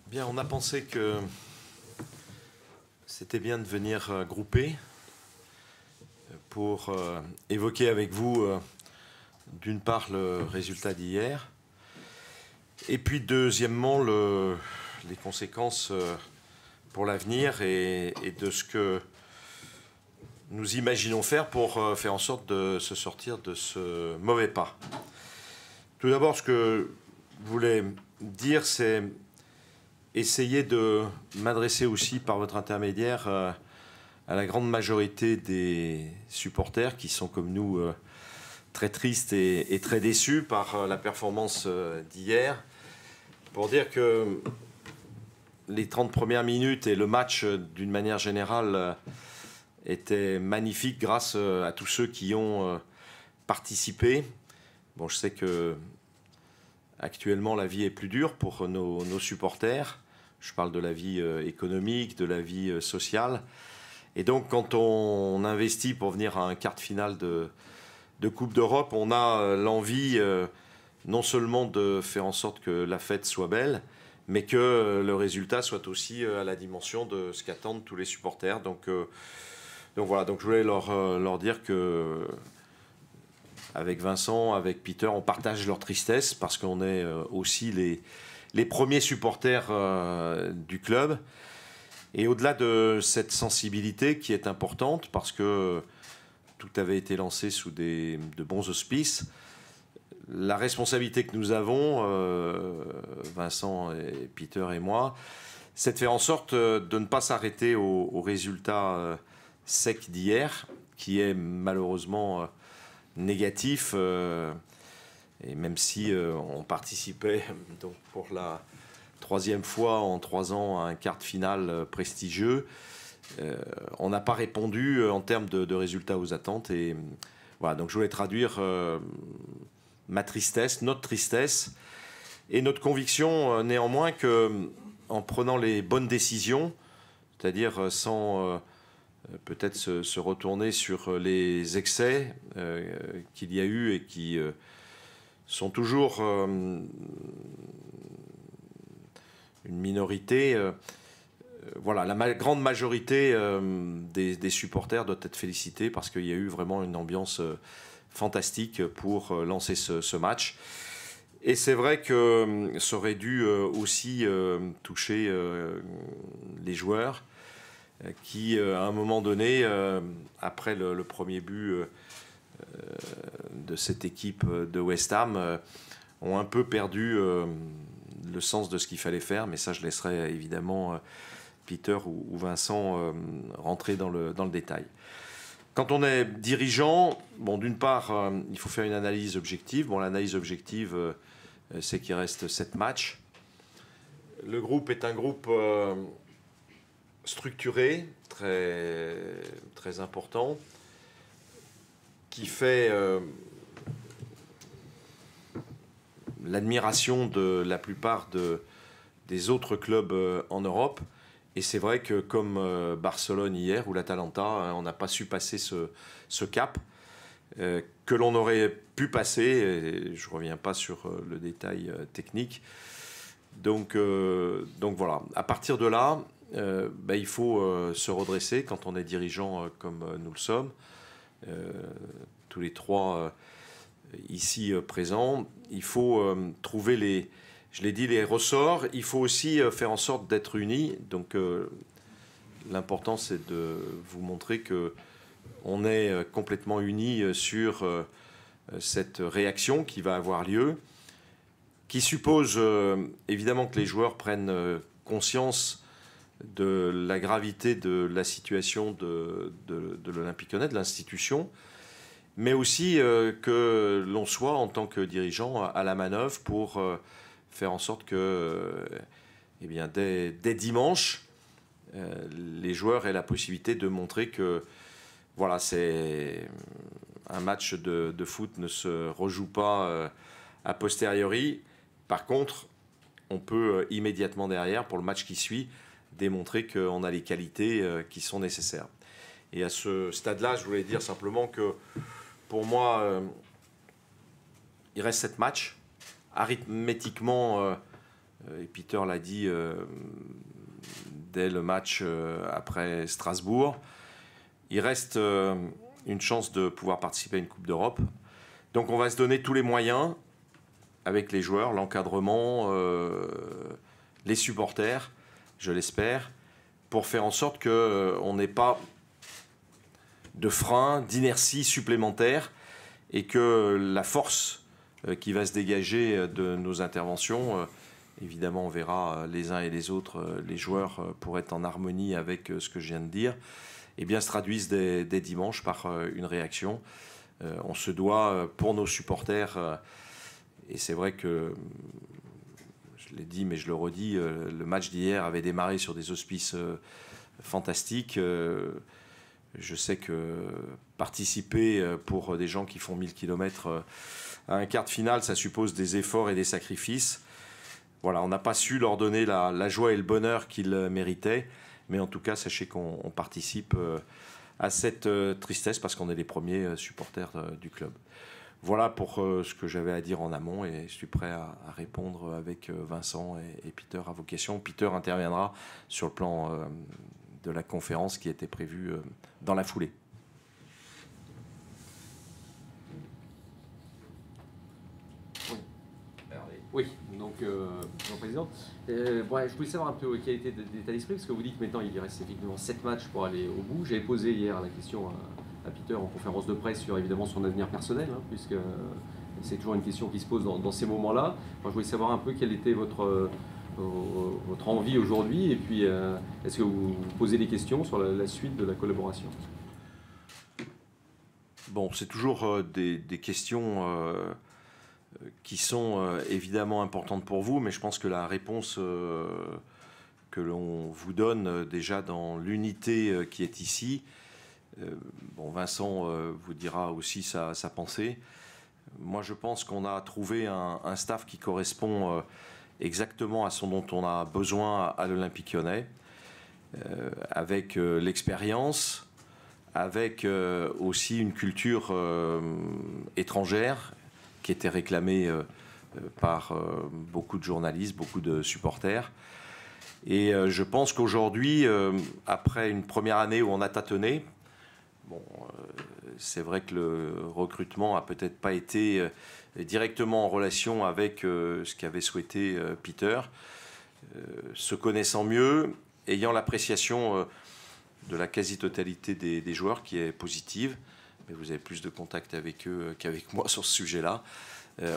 Bien, on a pensé que c'était bien de venir grouper pour évoquer avec vous, d'une part, le résultat d'hier, et puis deuxièmement, les conséquences pour l'avenir et de ce que nous imaginons faire pour faire en sorte de se sortir de ce mauvais pas. Tout d'abord, ce que je voulais dire, c'est essayer de m'adresser aussi par votre intermédiaire à la grande majorité des supporters qui sont comme nous très tristes et très déçus par la performance d'hier, pour dire que les 30 premières minutes et le match d'une manière générale étaient magnifiques grâce à tous ceux qui ont participé. Bon, je sais que actuellement la vie est plus dure pour nos supporters. Je parle de la vie économique, de la vie sociale. Et donc, quand on investit pour venir à un quart de finale de Coupe d'Europe, on a l'envie non seulement de faire en sorte que la fête soit belle, mais que le résultat soit aussi à la dimension de ce qu'attendent tous les supporters. Donc voilà, donc je voulais leur dire que avec Vincent, avec Peter, on partage leur tristesse parce qu'on est aussi les premiers supporters du club. Et au-delà de cette sensibilité qui est importante, parce que tout avait été lancé sous de bons auspices, la responsabilité que nous avons, Vincent et Peter et moi, c'est de faire en sorte de ne pas s'arrêter au résultat sec d'hier, qui est malheureusement négatif. Et même si on participait donc pour la troisième fois en 3 ans à un quart de finale prestigieux, on n'a pas répondu en termes de résultats aux attentes. Et voilà, donc je voulais traduire ma tristesse, notre tristesse, et notre conviction néanmoins que en prenant les bonnes décisions, c'est-à-dire sans peut-être se retourner sur les excès qu'il y a eu et qui sont toujours une minorité. Voilà, la grande majorité des supporters doit être félicitée parce qu'il y a eu vraiment une ambiance fantastique pour lancer ce match. Et c'est vrai que ça aurait dû aussi toucher les joueurs qui, à un moment donné, après le premier but de cette équipe de West Ham, ont un peu perdu le sens de ce qu'il fallait faire. Mais ça, je laisserai évidemment Peter ou Vincent rentrer dans le détail. Quand on est dirigeant, bon, d'une part, il faut faire une analyse objective. Bon, l'analyse objective, c'est qu'il reste 7 matchs. Le groupe est un groupe structuré, très, très important, qui fait l'admiration de la plupart des autres clubs en Europe. Et c'est vrai que comme Barcelone hier ou l'Atalanta, on n'a pas su passer ce cap que l'on aurait pu passer. Et je ne reviens pas sur le détail technique. Donc voilà, à partir de là, il faut se redresser quand on est dirigeant comme nous le sommes. Tous les trois ici présents. Il faut trouver je l'ai dit, les ressorts. Il faut aussi faire en sorte d'être unis. Donc l'important, c'est de vous montrer qu'on est complètement unis sur cette réaction qui va avoir lieu, qui suppose évidemment que les joueurs prennent conscience de la gravité de la situation de l'Olympique Lyonnais, de l'institution, mais aussi que l'on soit, en tant que dirigeant, à la manœuvre pour faire en sorte que dès dimanche, les joueurs aient la possibilité de montrer que voilà, c'est un match de foot ne se rejoue pas a posteriori. Par contre, on peut immédiatement derrière, pour le match qui suit, démontrer qu'on a les qualités qui sont nécessaires. Et à ce stade-là, je voulais dire simplement que pour moi, il reste 7 matchs. Arithmétiquement, et Peter l'a dit dès le match après Strasbourg, il reste une chance de pouvoir participer à une Coupe d'Europe. Donc on va se donner tous les moyens avec les joueurs, l'encadrement, les supporters, je l'espère, pour faire en sorte qu'on n'ait pas de frein, d'inertie supplémentaire et que la force qui va se dégager de nos interventions, évidemment on verra les uns et les autres, les joueurs, pour être en harmonie avec ce que je viens de dire, eh bien, se traduise dès dimanche par une réaction. On se doit, pour nos supporters, et c'est vrai que, je l'ai dit mais je le redis, le match d'hier avait démarré sur des auspices fantastiques. Je sais que participer pour des gens qui font 1000 km à un quart de finale, ça suppose des efforts et des sacrifices. Voilà, on n'a pas su leur donner la joie et le bonheur qu'ils méritaient. Mais en tout cas, sachez qu'on participe à cette tristesse parce qu'on est les premiers supporters du club. Voilà pour ce que j'avais à dire en amont et je suis prêt à répondre avec Vincent et Peter à vos questions. Peter interviendra sur le plan de la conférence qui était prévue dans la foulée. Oui, donc, Monsieur le Président, je voulais savoir un peu quelle était l'état d'esprit, parce que vous dites que maintenant il reste effectivement 7 matchs pour aller au bout. J'avais posé hier la question à Peter en conférence de presse sur évidemment son avenir personnel, hein, puisque c'est toujours une question qui se pose dans ces moments-là. Je voulais savoir un peu quelle était votre envie aujourd'hui, et puis est-ce que vous posez des questions sur la suite de la collaboration? Bon, c'est toujours des questions qui sont évidemment importantes pour vous, mais je pense que la réponse que l'on vous donne déjà dans l'unité qui est ici, bon, Vincent vous dira aussi sa pensée. Moi, je pense qu'on a trouvé un staff qui correspond exactement à ce dont on a besoin à l'Olympique Lyonnais, avec l'expérience, avec aussi une culture étrangère, qui était réclamé par beaucoup de journalistes, beaucoup de supporters. Et je pense qu'aujourd'hui, après une première année où on a tâtonné, bon, c'est vrai que le recrutement n'a peut-être pas été directement en relation avec ce qu'avait souhaité Peter. Se connaissant mieux, ayant l'appréciation de la quasi-totalité des joueurs qui est positive, mais vous avez plus de contact avec eux qu'avec moi sur ce sujet-là.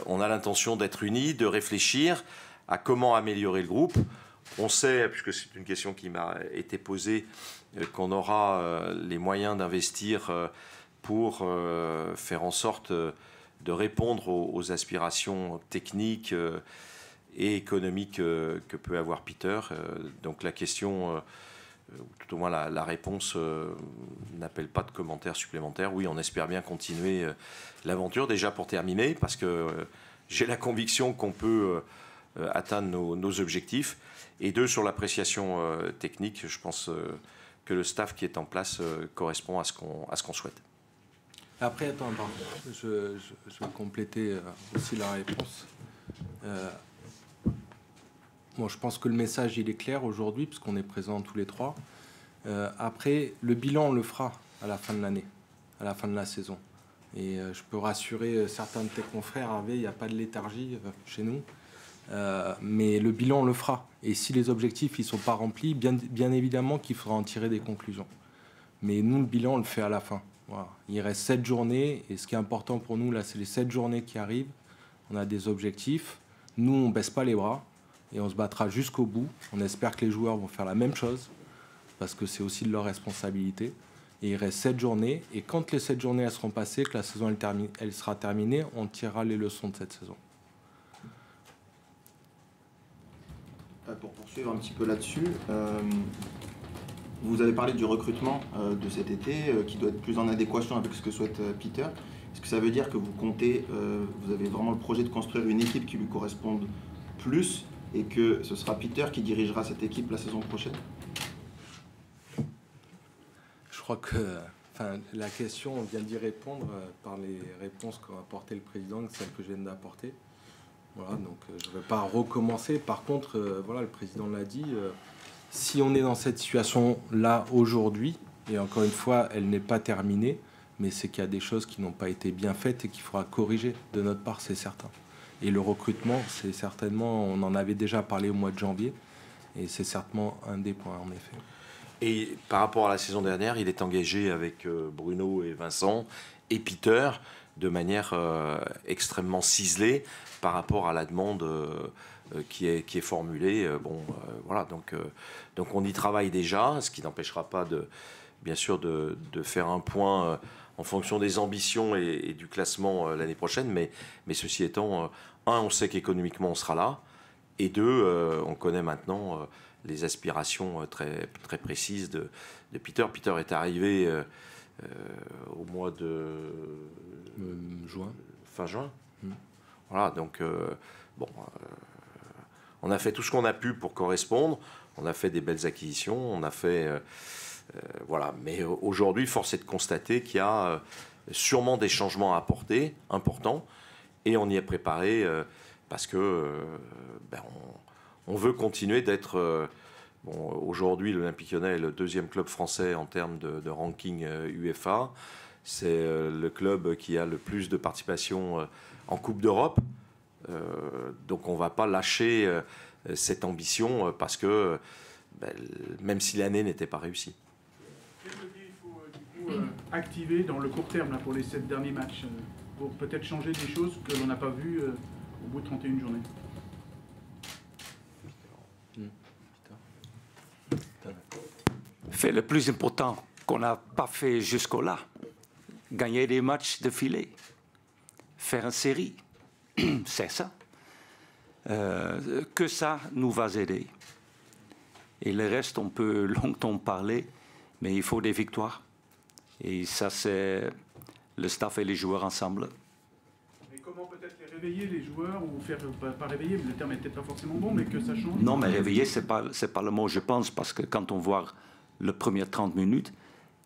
On a l'intention d'être unis, de réfléchir à comment améliorer le groupe. On sait, puisque c'est une question qui m'a été posée, qu'on aura les moyens d'investir pour faire en sorte de répondre aux aspirations techniques et économiques que peut avoir Peter. Donc la question... tout au moins la réponse n'appelle pas de commentaires supplémentaires. Oui, on espère bien continuer l'aventure, déjà pour terminer, parce que j'ai la conviction qu'on peut atteindre nos objectifs. Et deux, sur l'appréciation technique, je pense que le staff qui est en place correspond à ce qu'on souhaite. Après, attends, pardon. Je vais compléter aussi la réponse. Bon, je pense que le message, il est clair aujourd'hui, puisqu'on est présents tous les trois. Après, le bilan, on le fera à la fin de l'année, à la fin de la saison. Et je peux rassurer certains de tes confrères, Hervé, il n'y a pas de léthargie chez nous. Mais le bilan, on le fera. Et si les objectifs ne sont pas remplis, bien évidemment qu'il faudra en tirer des conclusions. Mais nous, le bilan, on le fait à la fin. Voilà. Il reste 7 journées. Et ce qui est important pour nous, là, c'est les 7 journées qui arrivent. On a des objectifs. Nous, on ne baisse pas les bras. Et on se battra jusqu'au bout. On espère que les joueurs vont faire la même chose, parce que c'est aussi de leur responsabilité. Et il reste 7 journées. Et quand les 7 journées elles seront passées, que la saison elle sera terminée, on tirera les leçons de cette saison. Pour poursuivre un petit peu là-dessus, vous avez parlé du recrutement de cet été, qui doit être plus en adéquation avec ce que souhaite Peter. Est-ce que ça veut dire que vous comptez, vous avez vraiment le projet de construire une équipe qui lui corresponde plus, et que ce sera Peter qui dirigera cette équipe la saison prochaine? Je crois que la question, on vient d'y répondre par les réponses qu'a apporté le président, celles que je viens d'apporter. Voilà, donc je ne vais pas recommencer. Par contre, voilà, le président l'a dit, si on est dans cette situation-là aujourd'hui, et encore une fois, elle n'est pas terminée, mais c'est qu'il y a des choses qui n'ont pas été bien faites et qu'il faudra corriger de notre part, c'est certain. Et le recrutement, c'est certainement, on en avait déjà parlé au mois de janvier, et c'est certainement un des points, en effet. Et par rapport à la saison dernière, il est engagé avec Bruno et Vincent et Peter de manière extrêmement ciselée par rapport à la demande qui est formulée. Voilà, donc on y travaille déjà, ce qui n'empêchera pas bien sûr de faire un point en fonction des ambitions et du classement l'année prochaine. Mais ceci étant, on sait qu'économiquement on sera là, et deux, on connaît maintenant les aspirations très, très précises de Peter. Peter est arrivé au mois de juin. Fin juin. Voilà, donc on a fait tout ce qu'on a pu pour correspondre. On a fait des belles acquisitions. On a fait voilà. Mais aujourd'hui, force est de constater qu'il y a sûrement des changements à apporter, importants, et on y est préparé parce que on veut continuer d'être. Aujourd'hui, l'Olympique Lyonnais est le deuxième club français en termes de ranking UEFA. C'est le club qui a le plus de participation en Coupe d'Europe. Donc on ne va pas lâcher cette ambition parce que même si l'année n'était pas réussie. Quel levier il faut du coup activer dans le court terme là, pour les 7 derniers matchs pour peut-être changer des choses que l'on n'a pas vues au bout de 31 journées? Fait le plus important qu'on n'a pas fait jusqu'au-là. Gagner des matchs de filet. Faire une série. C'est ça. Que ça nous va aider. Et le reste, on peut longtemps parler, mais il faut des victoires. Et ça, c'est le staff et les joueurs ensemble. Et comment peut-être les réveiller, les joueurs, ou faire, pas réveiller, le terme n'est peut-être pas forcément bon, mais que ça change? Non, mais réveiller, c'est pas le mot, je pense, parce que quand on voit les premières 30 minutes,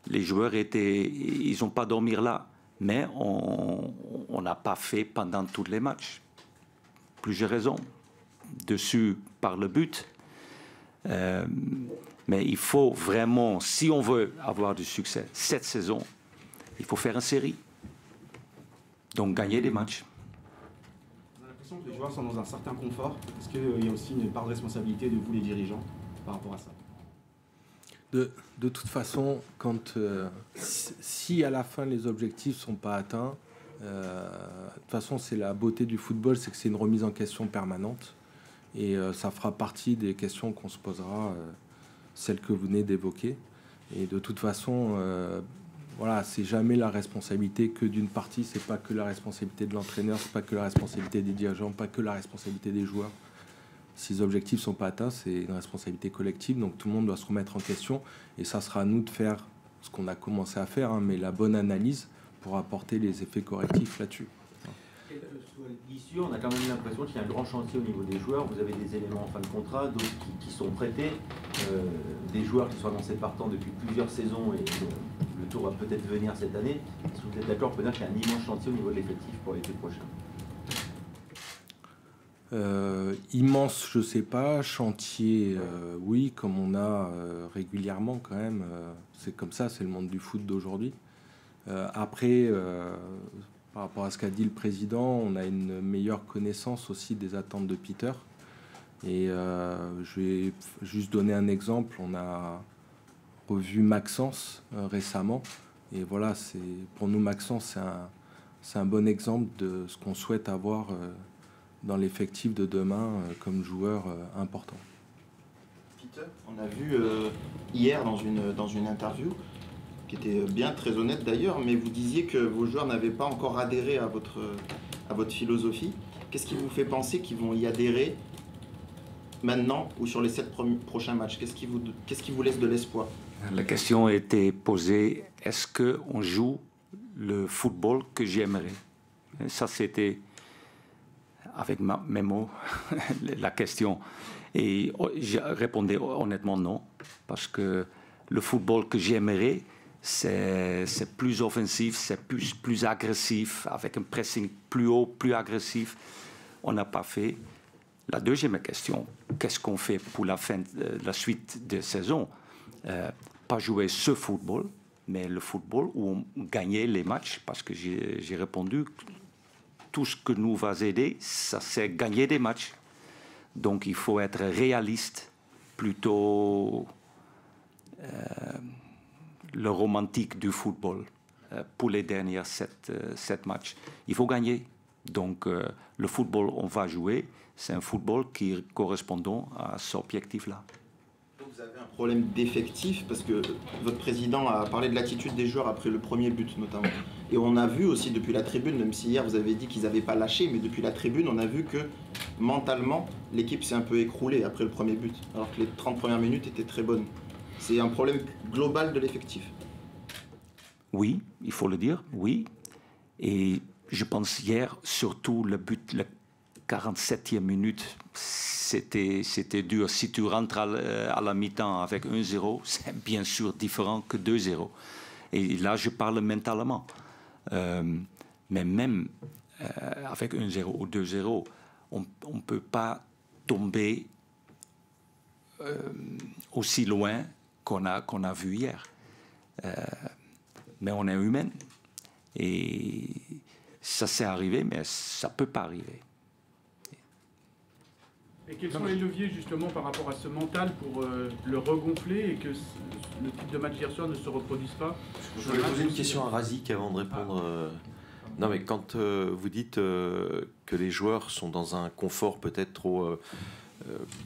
les joueurs ils n'ont pas dormi là. Mais on n'a pas fait pendant tous les matchs. Plusieurs raisons. Dessus, par le but. Mais il faut vraiment, si on veut avoir du succès cette saison, il faut faire une série. Donc gagner des matchs. On a l'impression que les joueurs sont dans un certain confort. Est-ce qu'il y a aussi une part de responsabilité de vous, les dirigeants, par rapport à ça? De toute façon, si à la fin les objectifs ne sont pas atteints, de toute façon c'est la beauté du football, c'est que c'est une remise en question permanente. Et ça fera partie des questions qu'on se posera, celles que vous venez d'évoquer. Et de toute façon, voilà, c'est jamais la responsabilité que d'une partie, c'est pas que la responsabilité de l'entraîneur, c'est pas que la responsabilité des dirigeants, pas que la responsabilité des joueurs. Si les objectifs ne sont pas atteints, c'est une responsabilité collective, donc tout le monde doit se remettre en question, et ça sera à nous de faire ce qu'on a commencé à faire, mais la bonne analyse pour apporter les effets correctifs là-dessus. Quelle que soit l'issue, on a quand même l'impression qu'il y a un grand chantier au niveau des joueurs. Vous avez des éléments en fin de contrat, d'autres qui sont prêtés, des joueurs qui sont annoncés partants depuis plusieurs saisons, et le tour va peut-être venir cette année. Est-ce que vous êtes d'accord pour dire qu'il y a un immense chantier au niveau de l'effectif pour l'été prochain? Immense, je sais pas. Chantier, oui, comme on a régulièrement quand même. C'est comme ça, c'est le monde du foot d'aujourd'hui. Après, par rapport à ce qu'a dit le président, on a une meilleure connaissance aussi des attentes de Peter. Et je vais juste donner un exemple. On a revu Maxence récemment. Et voilà, pour nous, Maxence, c'est un bon exemple de ce qu'on souhaite avoir dans l'effectif de demain comme joueur important. Peter, on a vu hier dans une interview, qui était bien très honnête d'ailleurs, mais vous disiez que vos joueurs n'avaient pas encore adhéré à votre philosophie. Qu'est-ce qui vous fait penser qu'ils vont y adhérer maintenant ou sur les 7 prochains matchs? Qu'est-ce qui vous laisse de l'espoir? La question a été posée, est-ce qu'on joue le football que j'aimerais? Ça, c'était avec mes mots, la question. Et j'ai répondu honnêtement non, parce que le football que j'aimerais, c'est plus offensif, c'est plus agressif, avec un pressing plus haut, plus agressif. on n'a pas fait. La deuxième question, qu'est-ce qu'on fait pour la suite de saison? Pas jouer ce football, mais le football où on gagnait les matchs, parce que j'ai répondu, tout ce que nous va aider, ça c'est gagner des matchs. Donc il faut être réaliste, plutôt le romantique du football pour les dernières 7 matchs. Il faut gagner. Donc le football on va jouer, c'est un football qui correspond à cet objectif-là. Vous avez un problème d'effectif parce que votre président a parlé de l'attitude des joueurs après le premier but notamment. Et on a vu aussi depuis la tribune, même si hier vous avez dit qu'ils n'avaient pas lâché, mais depuis la tribune on a vu que mentalement l'équipe s'est un peu écroulée après le premier but, alors que les 30 premières minutes étaient très bonnes. C'est un problème global de l'effectif. Oui, il faut le dire, oui. Et je pense hier, surtout le but, la 47e minute, c'était dur. Si tu rentres à la mi-temps avec 1-0, c'est bien sûr différent que 2-0. Et là, je parle mentalement. Mais même avec 1-0 ou 2-0, on ne peut pas tomber aussi loin qu'on a vu hier. Mais on est humain. Et ça s'est arrivé, mais ça ne peut pas arriver. Et quels sont les leviers justement par rapport à ce mental pour le regonfler et que le type de match d'hier soir ne se reproduise pas? Je voulais poser une question à Razik avant de répondre. Non, mais quand vous dites que les joueurs sont dans un confort peut-être trop...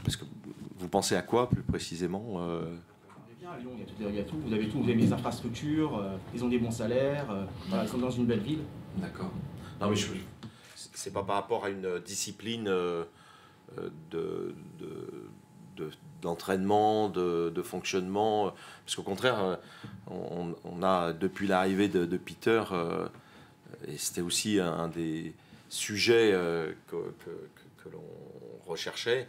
parce que vous pensez à quoi plus précisément À Lyon, il y a tout, vous avez tout, vous avez les infrastructures, ils ont des bons salaires, voilà, ils sont dans une belle ville. D'accord. Non, mais c'est pas par rapport à une discipline d'entraînement, de fonctionnement, parce qu'au contraire, on a, depuis l'arrivée de Peter, et c'était aussi un des sujets que l'on recherchait,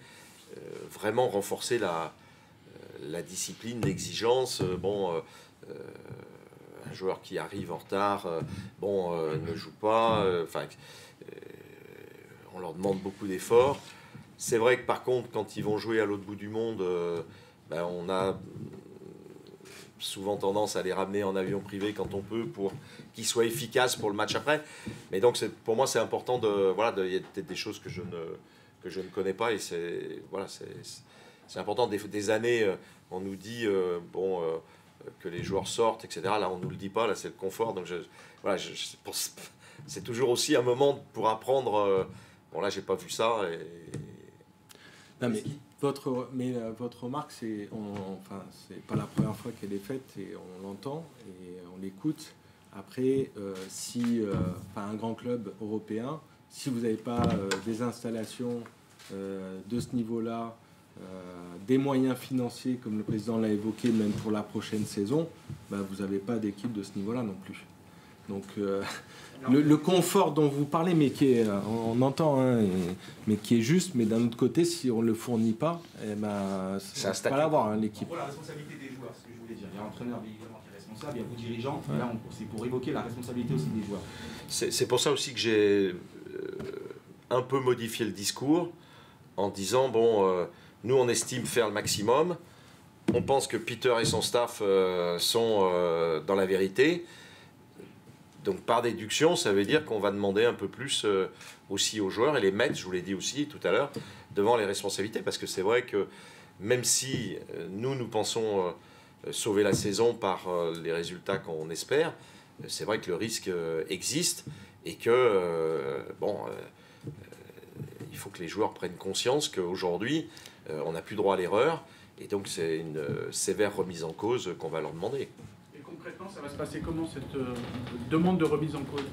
vraiment renforcer la discipline, l'exigence. Un joueur qui arrive en retard, ne joue pas. On leur demande beaucoup d'efforts. C'est vrai que par contre, quand ils vont jouer à l'autre bout du monde, on a souvent tendance à les ramener en avion privé quand on peut pour qu'ils soient efficaces pour le match après. Mais donc pour moi, c'est important il y a peut-être des choses que je ne connais pas et c'est important. Des années, on nous dit que les joueurs sortent, etc. Là, on nous le dit pas. Là, c'est le confort. Donc c'est toujours aussi un moment pour apprendre. Là, j'ai pas vu ça. Non, mais votre remarque, c'est pas la première fois qu'elle est faite et on l'entend et on l'écoute. Après, un grand club européen, si vous n'avez pas des installations de ce niveau-là, des moyens financiers, comme le président l'a évoqué, même pour la prochaine saison, vous n'avez pas d'équipe de ce niveau-là non plus. Donc, le confort dont vous parlez, mais qui est, on entend, mais qui est juste, mais d'un autre côté, si on ne le fournit pas, ça ne va pas l'avoir, l'équipe. Pour la responsabilité des joueurs, ce que je voulais dire. Il y a l'entraîneur évidemment qui est responsable, il y a vous dirigeants, et là, c'est pour évoquer la responsabilité aussi des joueurs. C'est pour ça aussi que j'ai un peu modifié le discours en disant, nous, on estime faire le maximum. On pense que Peter et son staff sont dans la vérité. Donc, par déduction, ça veut dire qu'on va demander un peu plus aussi aux joueurs et les mettre, je vous l'ai dit aussi tout à l'heure, devant les responsabilités. Parce que c'est vrai que même si nous pensons sauver la saison par les résultats qu'on espère, c'est vrai que le risque existe et que, il faut que les joueurs prennent conscience qu'aujourd'hui, on n'a plus droit à l'erreur. Et donc, c'est une sévère remise en cause qu'on va leur demander. Et concrètement, ça va se passer comment, cette demande de remise en cause?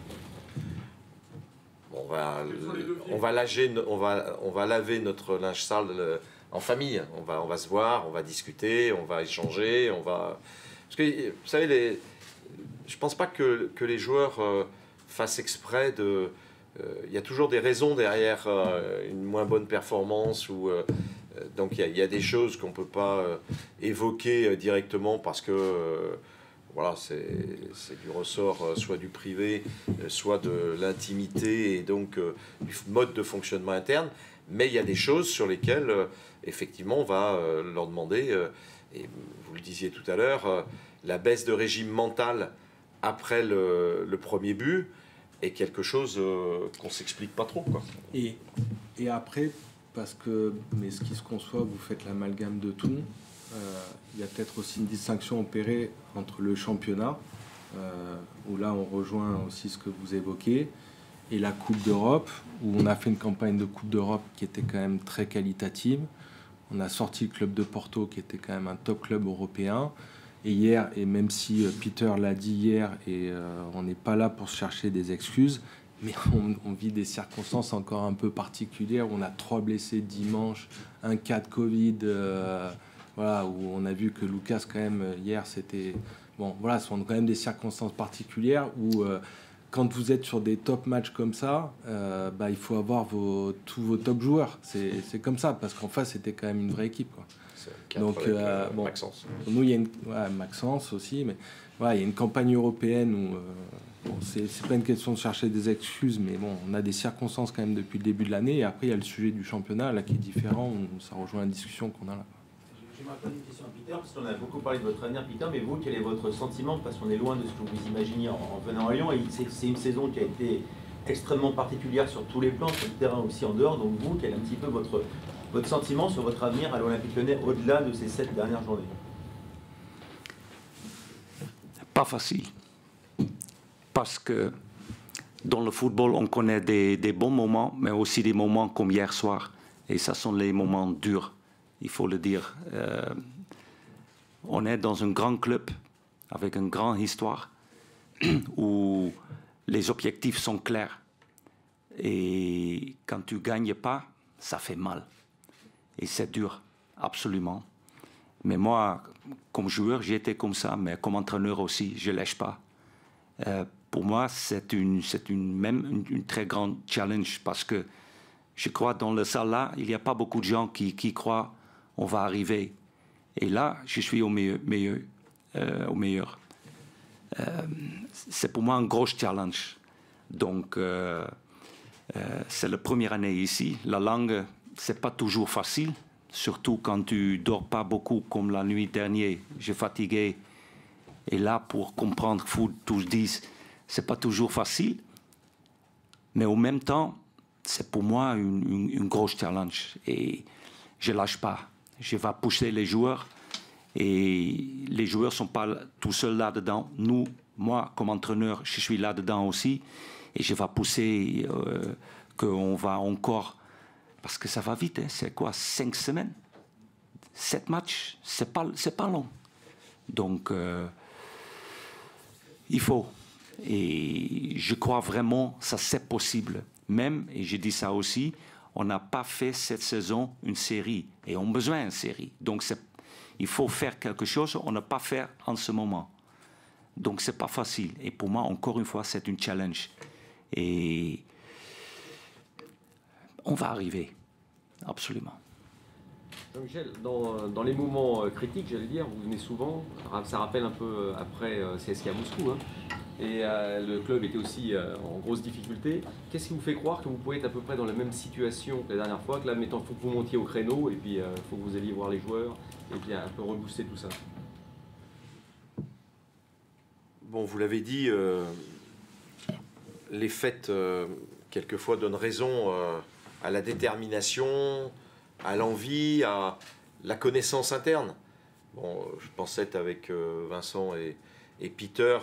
On va laver notre linge sale en famille. On va se voir, on va discuter, on va échanger, Parce que, vous savez, je ne pense pas que les joueurs fassent exprès de... Il y a toujours des raisons derrière une moins bonne performance ou... Donc il y a des choses qu'on ne peut pas évoquer directement parce que voilà, c'est du ressort soit du privé, soit de l'intimité et donc du mode de fonctionnement interne. Mais il y a des choses sur lesquelles, effectivement, on va leur demander, et vous le disiez tout à l'heure, la baisse de régime mental après le premier but est quelque chose qu'on ne s'explique pas trop, quoi. Et après, parce que, mais ce qui se conçoit, vous faites l'amalgame de tout. Il y a peut-être aussi une distinction opérée entre le championnat, où là on rejoint aussi ce que vous évoquez, et la Coupe d'Europe, où on a fait une campagne de Coupe d'Europe qui était quand même très qualitative. On a sorti le club de Porto, qui était quand même un top club européen. Et hier, et même si Peter l'a dit hier, et on n'est pas là pour se chercher des excuses, mais on vit des circonstances encore un peu particulières. On a 3 blessés dimanche, un cas de Covid, voilà, où on a vu que Lucas, quand même, hier, c'était... Bon, voilà, ce sont quand même des circonstances particulières où, quand vous êtes sur des top matchs comme ça, il faut avoir tous vos top joueurs. C'est comme ça, parce qu'en face, c'était quand même une vraie équipe, quoi. Donc, bon, Maxence. Nous, il y a une... Ouais, Maxence aussi, mais voilà, il y a une campagne européenne où... Bon, c'est pas une question de chercher des excuses, mais bon, on a des circonstances quand même depuis le début de l'année. Et après, il y a le sujet du championnat là qui est différent, où ça rejoint la discussion qu'on a là. J'aimerais poser une question à Peter, parce qu'on a beaucoup parlé de votre avenir, Peter, mais vous, quel est votre sentiment? Parce qu'on est loin de ce que vous imaginiez en venant à Lyon, et c'est une saison qui a été extrêmement particulière sur tous les plans, sur le terrain aussi en dehors. Donc vous, quel est un petit peu votre sentiment sur votre avenir à l'Olympique Lyonnais au-delà de ces 7 dernières journées? Pas facile. Parce que dans le football, on connaît des bons moments, mais aussi des moments comme hier soir. Et ça sont les moments durs, il faut le dire. On est dans un grand club, avec une grande histoire, où les objectifs sont clairs. Et quand tu ne gagnes pas, ça fait mal. Et c'est dur, absolument. Mais moi, comme joueur, j'étais comme ça, mais comme entraîneur aussi, je ne lâche pas. Pour moi, c'est une très grande challenge parce que je crois dans le salle là, il n'y a pas beaucoup de gens qui croient on va arriver. Et là, je suis au meilleur. C'est pour moi un gros challenge. Donc, c'est la première année ici. La langue, c'est pas toujours facile, surtout quand tu dors pas beaucoup comme la nuit dernière. J'ai fatigué. Et là, pour comprendre foot, tous disent, c'est pas toujours facile. Mais en même temps, c'est pour moi une grosse challenge. Et je lâche pas. Je vais pousser les joueurs. Et les joueurs sont pas tout seuls là-dedans. Moi, comme entraîneur, je suis là-dedans aussi. Et je vais pousser qu'on va encore... Parce que ça va vite, hein. C'est quoi, 5 semaines? 7 matchs? C'est pas long. Donc... il faut. Et je crois vraiment que ça c'est possible. Même, et je dis ça aussi, on n'a pas fait cette saison une série. Et on a besoin d'une série. Donc il faut faire quelque chose qu'on n'a pas fait en ce moment. Donc c'est pas facile. Et pour moi, encore une fois, c'est une challenge. Et on va arriver. Absolument. Michel, dans les moments critiques, j'allais dire, vous venez souvent, ça rappelle un peu après CSKA Moscou, hein, et le club était aussi en grosse difficulté. Qu'est-ce qui vous fait croire que vous pouvez être à peu près dans la même situation que la dernière fois, que là, mettons, il faut que vous montiez au créneau, et puis il faut que vous alliez voir les joueurs, et puis un peu rebooster tout ça? Bon, vous l'avez dit, les fêtes, quelquefois, donnent raison à la détermination, à l'envie, à la connaissance interne. Bon, je pensais être avec Vincent et Peter,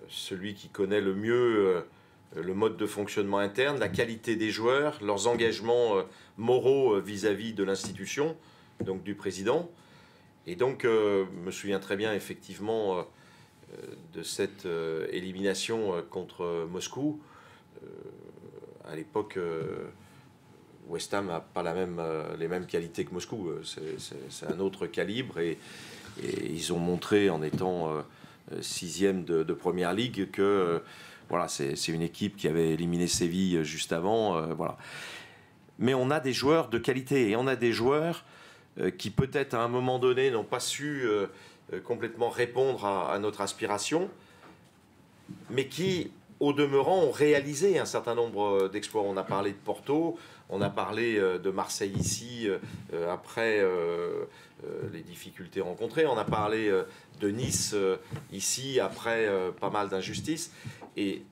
celui qui connaît le mieux le mode de fonctionnement interne, la qualité des joueurs, leurs engagements moraux vis-à-vis de l'institution, donc du président. Et donc, je me souviens très bien, effectivement, de cette élimination contre Moscou. À l'époque... West Ham n'a pas les mêmes qualités que Moscou. C'est un autre calibre et ils ont montré en étant 6e de Première Ligue que voilà, c'est une équipe qui avait éliminé Séville juste avant. Voilà. Mais on a des joueurs de qualité et on a des joueurs qui peut-être à un moment donné n'ont pas su complètement répondre à notre aspiration, mais qui, au demeurant, ont réalisé un certain nombre d'exploits. On a parlé de Porto, on a parlé de Marseille ici, après les difficultés rencontrées, on a parlé de Nice ici, après pas mal d'injustices. Et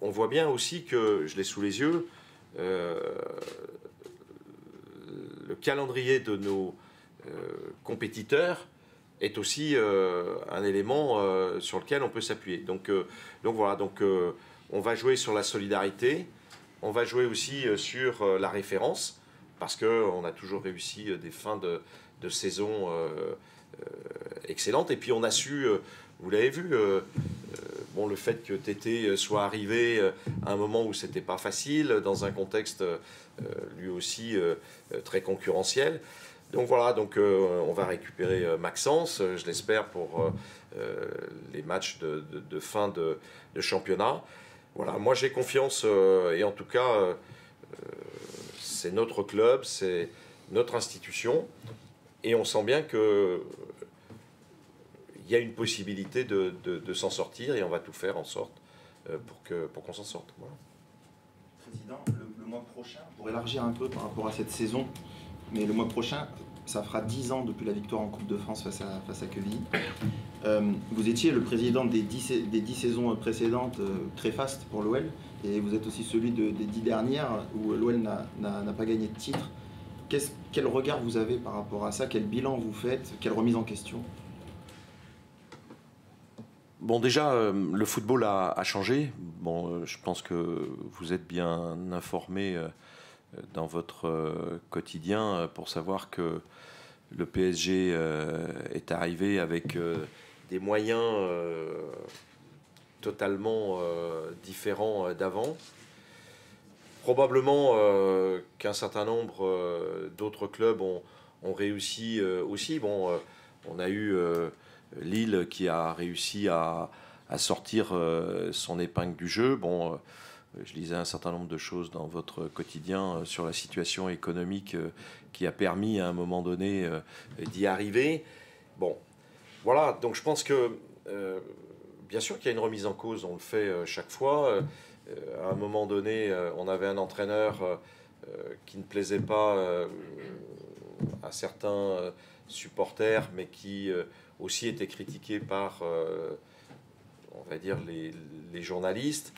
on voit bien aussi que, je l'ai sous les yeux, le calendrier de nos compétiteurs est aussi un élément sur lequel on peut s'appuyer. Donc voilà, on va jouer sur la solidarité, on va jouer aussi sur la référence, parce qu'on a toujours réussi des fins de saison excellentes. Et puis on a su, vous l'avez vu, bon, le fait que Tété soit arrivé à un moment où c'était pas facile, dans un contexte lui aussi très concurrentiel. Donc voilà, on va récupérer Maxence, je l'espère, pour les matchs de fin de championnat. Voilà, moi j'ai confiance, et en tout cas, c'est notre club, c'est notre institution, et on sent bien qu'il y a une possibilité de s'en sortir, et on va tout faire en sorte pour qu'on s'en sorte. Voilà. Président, le mois prochain, pour élargir un peu par rapport à cette saison, mais le mois prochain, ça fera 10 ans depuis la victoire en Coupe de France face à Quevilly. Vous étiez le président des 10 saisons précédentes, très faste pour l'OL, et vous êtes aussi celui des 10 dernières où l'OL n'a pas gagné de titre. Quel regard vous avez par rapport à ça? Quel bilan vous faites? Quelle remise en question? Bon, déjà, le football a changé. Bon, je pense que vous êtes bien informé dans votre quotidien pour savoir que le PSG est arrivé avec des moyens totalement différents d'avant. Probablement qu'un certain nombre d'autres clubs ont réussi aussi. Bon, on a eu Lille qui a réussi à sortir son épingle du jeu. Bon, je lisais un certain nombre de choses dans votre quotidien sur la situation économique qui a permis à un moment donné d'y arriver. Bon, voilà, donc je pense que bien sûr qu'il y a une remise en cause, on le fait chaque fois. À un moment donné, on avait un entraîneur qui ne plaisait pas à certains supporters, mais qui aussi était critiqué par, on va dire, les journalistes.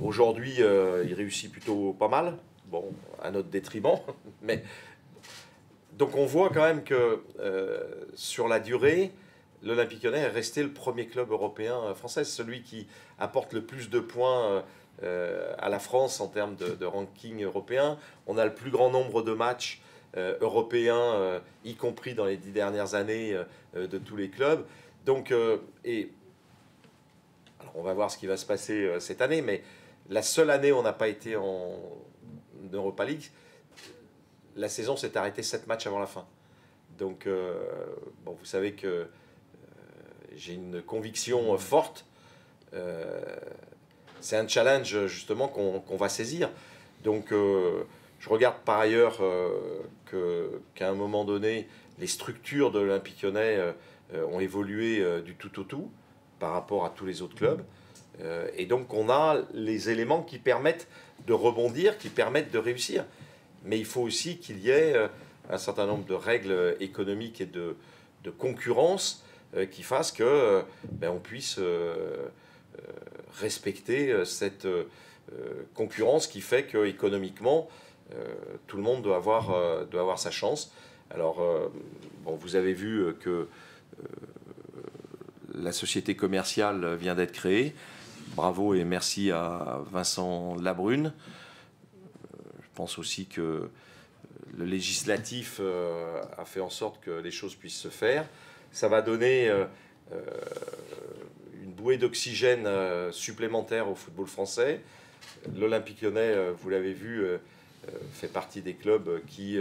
Aujourd'hui, il réussit plutôt pas mal, bon, à notre détriment, mais donc on voit quand même que sur la durée, l'Olympique Lyonnais est resté le premier club européen français, celui qui apporte le plus de points à la France en termes de ranking européen. On a le plus grand nombre de matchs européens, y compris dans les 10 dernières années, de tous les clubs. Donc, alors on va voir ce qui va se passer cette année, mais la seule année où on n'a pas été en Europa League, la saison s'est arrêtée 7 matchs avant la fin. Donc, bon, vous savez que j'ai une conviction forte. C'est un challenge justement qu'on va saisir. Donc, je regarde par ailleurs qu'à un moment donné, les structures de l'Olympique Lyonnais ont évolué du tout au tout par rapport à tous les autres clubs. Et donc, on a les éléments qui permettent de rebondir, qui permettent de réussir. Mais il faut aussi qu'il y ait un certain nombre de règles économiques et de concurrence qui fassent que on puisse respecter cette concurrence qui fait qu'économiquement, tout le monde doit avoir sa chance. Alors, bon, vous avez vu que la société commerciale vient d'être créée. Bravo et merci à Vincent Labrune. Je pense aussi que le législatif a fait en sorte que les choses puissent se faire. Ça va donner une bouée d'oxygène supplémentaire au football français. L'Olympique Lyonnais, vous l'avez vu, fait partie des clubs qui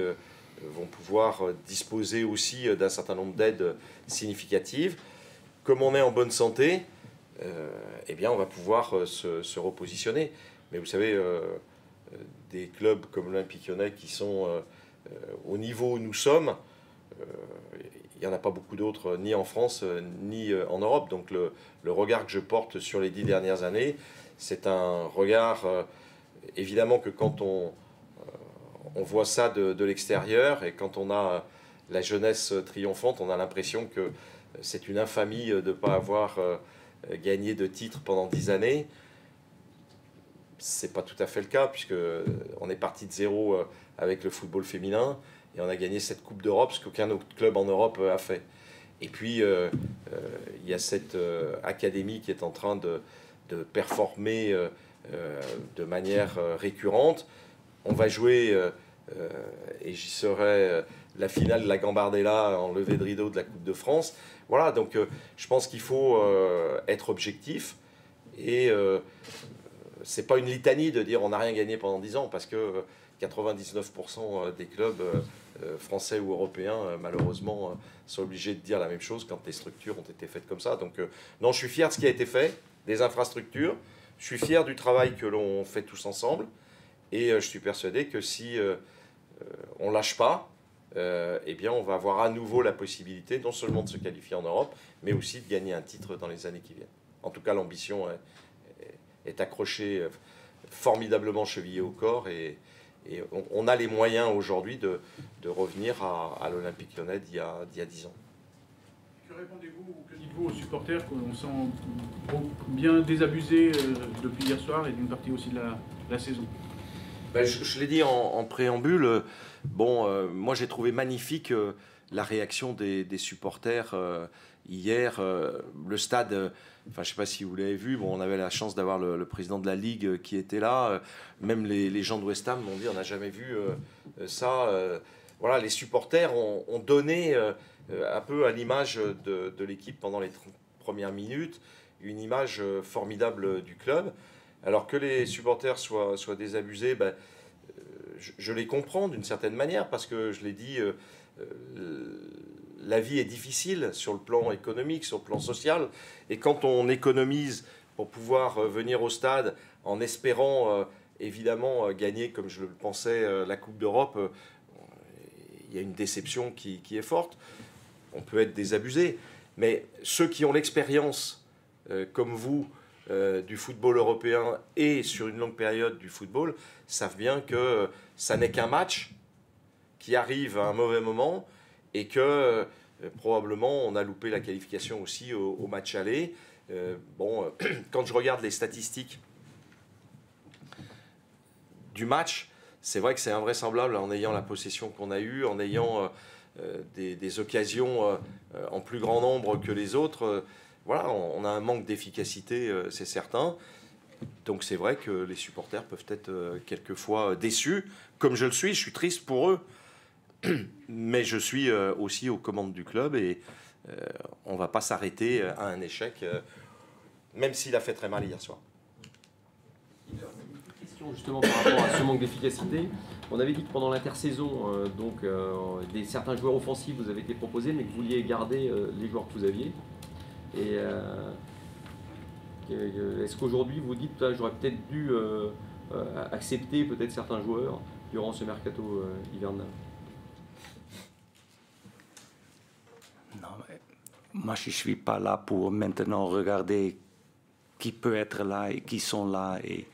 vont pouvoir disposer aussi d'un certain nombre d'aides significatives. Comme on est en bonne santé, eh bien, on va pouvoir se repositionner. Mais vous savez, des clubs comme l'Olympique Lyonnais qui sont au niveau où nous sommes, il n'y en a pas beaucoup d'autres, ni en France, ni en Europe. Donc le regard que je porte sur les 10 dernières années, c'est un regard, évidemment que quand on voit ça de l'extérieur, et quand on a la jeunesse triomphante, on a l'impression que c'est une infamie de ne pas avoir gagné de titre pendant 10 années. C'est pas tout à fait le cas, puisqu'on est parti de zéro avec le football féminin, et on a gagné cette Coupe d'Europe, ce qu'aucun autre club en Europe a fait. Et puis, il y a cette académie qui est en train de performer de manière récurrente. On va jouer, et j'y serai, la finale de la Gambardella en levée de rideau de la Coupe de France. Voilà, donc je pense qu'il faut être objectif. Et c'est pas une litanie de dire on n'a rien gagné pendant 10 ans, parce que 99% des clubs français ou européens, malheureusement, sont obligés de dire la même chose quand les structures ont été faites comme ça. Donc non, je suis fier de ce qui a été fait, des infrastructures. Je suis fier du travail que l'on fait tous ensemble. Et je suis persuadé que si on ne lâche pas, eh bien on va avoir à nouveau la possibilité non seulement de se qualifier en Europe, mais aussi de gagner un titre dans les années qui viennent. En tout cas, l'ambition est accrochée, formidablement chevillée au corps, et on a les moyens aujourd'hui de revenir à l'Olympique Lyonnais d'il y a 10 ans. Que répondez-vous, ou que dites-vous aux supporters qu'on sent bien désabusés depuis hier soir et d'une partie aussi de la saison? Ben, je l'ai dit en préambule, moi j'ai trouvé magnifique la réaction des supporters hier. Le stade, je ne sais pas si vous l'avez vu, on avait la chance d'avoir le président de la Ligue qui était là. Même les gens de West Ham m'ont dit on n'a jamais vu ça. Voilà, les supporters ont donné un peu à l'image de l'équipe pendant les 30 premières minutes, une image formidable du club. Alors que les supporters soient désabusés, je les comprends d'une certaine manière, parce que je l'ai dit, la vie est difficile sur le plan économique, sur le plan social, et quand on économise pour pouvoir venir au stade en espérant évidemment gagner, comme je le pensais, la Coupe d'Europe, il y a une déception qui est forte. On peut être désabusé, mais ceux qui ont l'expérience, comme vous, du football européen et sur une longue période du football, savent bien que ça n'est qu'un match qui arrive à un mauvais moment, et que probablement on a loupé la qualification aussi au match aller. Quand je regarde les statistiques du match, c'est vrai que c'est invraisemblable en ayant la possession qu'on a eue, en ayant des occasions en plus grand nombre que les autres. Voilà, on a un manque d'efficacité, c'est certain. Donc c'est vrai que les supporters peuvent être quelquefois déçus, comme je le suis. Je suis triste pour eux, mais je suis aussi aux commandes du club, et on ne va pas s'arrêter à un échec, même s'il a fait très mal hier soir. Une question justement par rapport à ce manque d'efficacité. On avait dit que pendant l'intersaison, certains joueurs offensifs vous avaient été proposés, mais que vous vouliez garder les joueurs que vous aviez. Et est-ce qu'aujourd'hui vous dites j'aurais peut-être dû accepter peut-être certains joueurs durant ce mercato hivernal? Non, mais moi je ne suis pas là pour maintenant regarder qui peut être là et qui sont là. Et,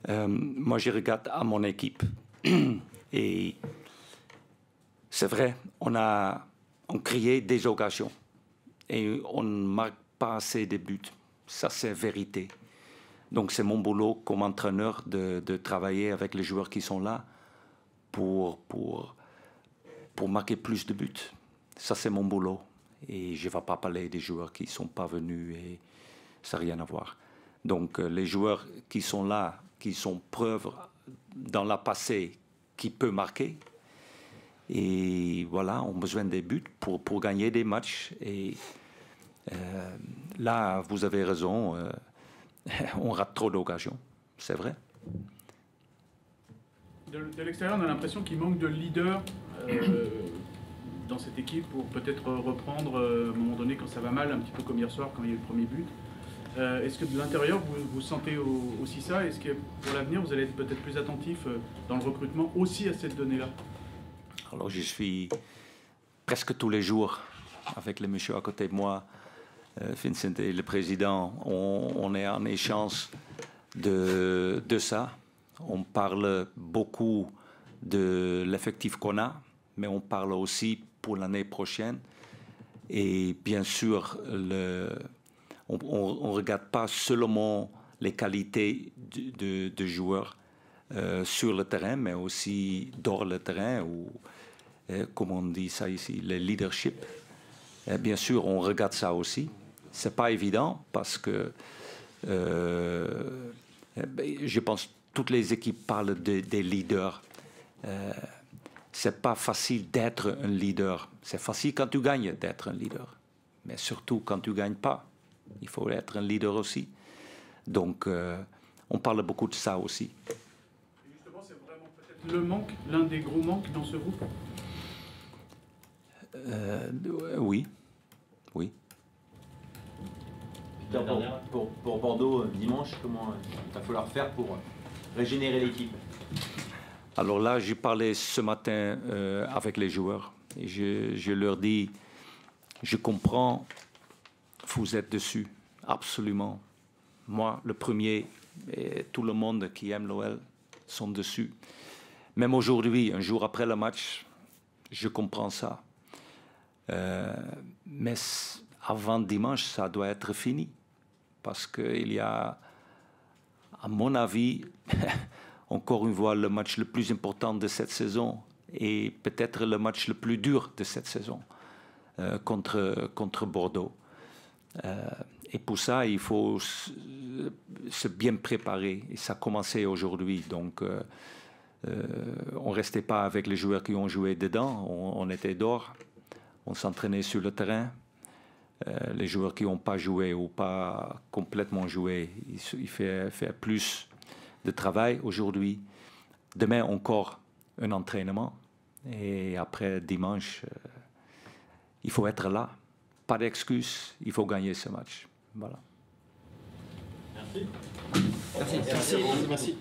moi je regarde à mon équipe. Et c'est vrai, on crée des occasions et on ne marque pas assez de buts. Ça, c'est vérité. Donc, c'est mon boulot comme entraîneur de travailler avec les joueurs qui sont là pour marquer plus de buts. Ça, c'est mon boulot. Et je ne vais pas parler des joueurs qui ne sont pas venus, et ça n'a rien à voir. Donc, les joueurs qui sont là, qui sont preuves dans la passée, qui peuvent marquer, et voilà, ont besoin des buts pour gagner des matchs. Et là, vous avez raison, on rate trop d'occasions, c'est vrai. De l'extérieur, on a l'impression qu'il manque de leader dans cette équipe pour peut-être reprendre à un moment donné quand ça va mal, un petit peu comme hier soir quand il y a eu le premier but. Est-ce que de l'intérieur, vous sentez aussi ça? Est-ce que pour l'avenir, vous allez être peut-être plus attentif dans le recrutement aussi à cette donnée-là? Alors, je suis presque tous les jours avec le monsieur à côté de moi, Vincent et le président, on est en échange de ça. On parle beaucoup de l'effectif qu'on a, mais on parle aussi pour l'année prochaine. Et bien sûr, on ne regarde pas seulement les qualités de joueurs sur le terrain, mais aussi hors le terrain, ou comme on dit ça ici, le leadership. Et bien sûr, on regarde ça aussi. Ce n'est pas évident parce que je pense que toutes les équipes parlent des leaders. Ce n'est pas facile d'être un leader. C'est facile quand tu gagnes d'être un leader. Mais surtout quand tu ne gagnes pas, il faut être un leader aussi. Donc, on parle beaucoup de ça aussi. Et justement, c'est vraiment peut-être le manque, l'un des gros manques dans ce groupe. Oui. Oui. Pour Bordeaux, dimanche, comment il va falloir faire pour régénérer l'équipe? Alors là, j'ai parlé ce matin avec les joueurs. Et je leur dis, je comprends, vous êtes dessus, absolument. Moi, le premier, et tout le monde qui aime l'OL sont dessus. Même aujourd'hui, un jour après le match, je comprends ça. Mais avant dimanche, ça doit être fini. Parce qu'il y a, à mon avis, encore une fois, le match le plus important de cette saison et peut-être le match le plus dur de cette saison contre Bordeaux. Et pour ça, il faut se bien préparer. Et ça a commencé aujourd'hui. Donc, on ne restait pas avec les joueurs qui ont joué dedans. On était dehors. On s'entraînait sur le terrain. Les joueurs qui n'ont pas joué ou pas complètement joué, ils font plus de travail aujourd'hui. Demain, encore un entraînement. Et après dimanche, il faut être là. Pas d'excuses, il faut gagner ce match. Voilà. Merci. Merci.